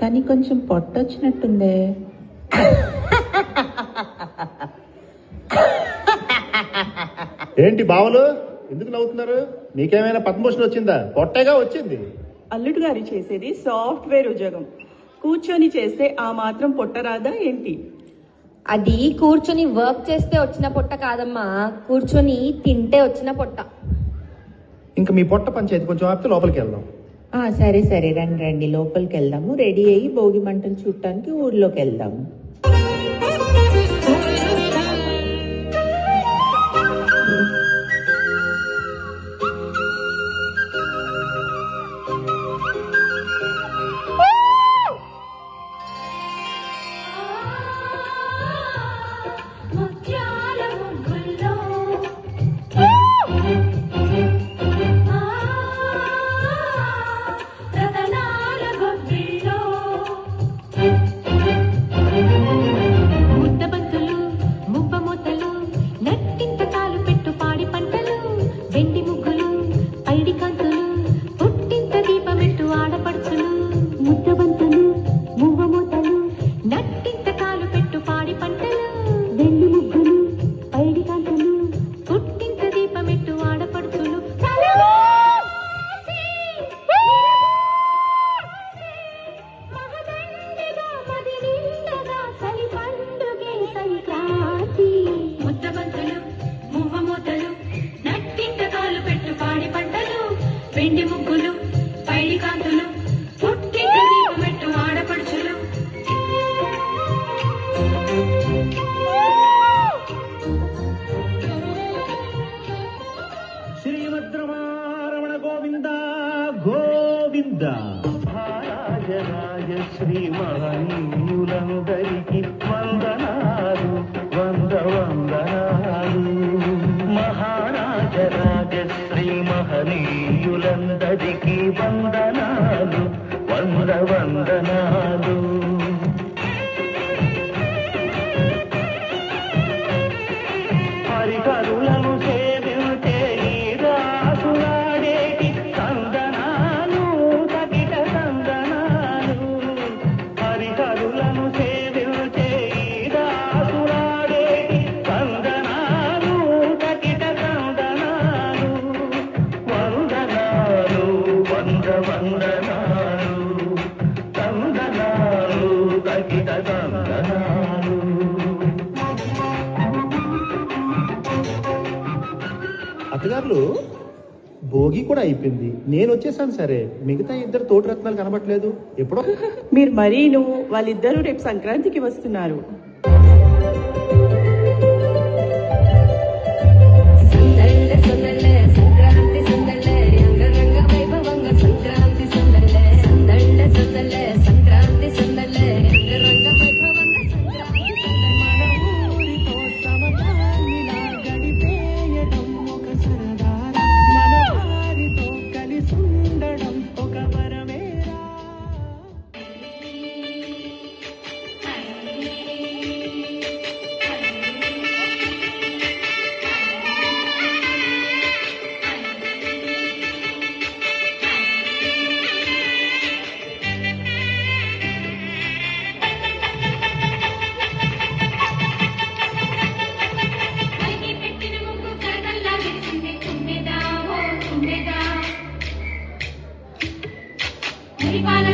కానీ కొంచెం పొట్టొచ్చినట్టుందే. ఏంటి బావలు ఎందుకు నవ్వుతున్నారు? మీకేమైనా పద్మభూషణ్ వచ్చిందా? పొట్టేగా వచ్చింది. అల్లుడు గారి చేసేది సాఫ్ట్వేర్ ఉద్యోగం, కూర్చొని చేస్తే ఆ మాత్రం పొట్టరాదా ఏంటి? అది కూర్చొని వర్క్ చేస్తే వచ్చిన పొట్ట కాదమ్మా, కూర్చొని తింటే వచ్చిన పొట్ట. ఇంకా మీ పొట్ట పంచాయతీ కొంచెం ఆపితే లోపలికి వెళ్దాం. సరే సరే, రండి రండి, లోపలికి వెళ్దాము. రెడీ అయ్యి భోగి మంటలు చూడటానికి ఊర్లోకి వెళ్దాము. వెండి ముగ్గులు పైడి కాంతులు పుట్టింట దీపమెట్టు ఆడపడుచులు. శ్రీమద్రమారమణ గోవింద గోవింద. రాజరాజ శ్రీ మహనీయులందరికీ వందనాలు వందనాలు. మహారాజరాజ శ్రీ మహనీయులందరికీ వందనాలు వందనాలు. హరికరులను సేవించే ఈ రాసులాడేటి సందనాలు తగిట సందనాలు. హరికరులను సేవించే ఈ రాసులాడేటి సందనాలు తగిట సందనాలు. వందనాలు వందనాలు సందనాలు తగిట సందనాలు. అత్తగారులు భోగి కూడా అయిపోయింది, నేను వచ్చేసాను. సరే, మిగతా ఇద్దరు తోటి రత్నాలు కనబట్లేదు. ఎప్పుడో మీరు మరీను వాళ్ళిద్దరూ రేపు సంక్రాంతికి వస్తున్నారు.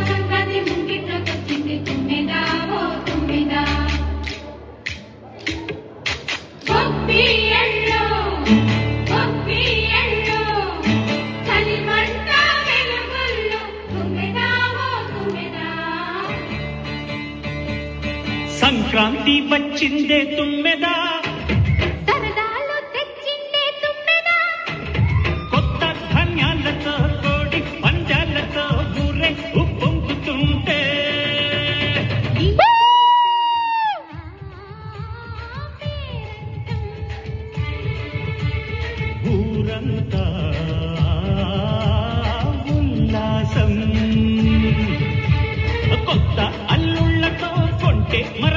సంక్రాంతి ముంగిట్లోకి వచ్చింది తుమ్మెదా ఓ తుమ్మెదా. చలి మంట వెలుగుల్లో తుమ్మెదా ఓ తుమ్మెదా. సంక్రాంతి వచ్చిందే తుమ్మెదా, సరదాలు తెచ్చిందే తుమ్మెదా. కొత్త ధాన్యాలతో కోడి పంజాలతో ఊరే ఉప్పొంగుతుంటే ఊరంతా ఉల్లాసం. కొత్త అల్లుళ్ళతో కొంటే మర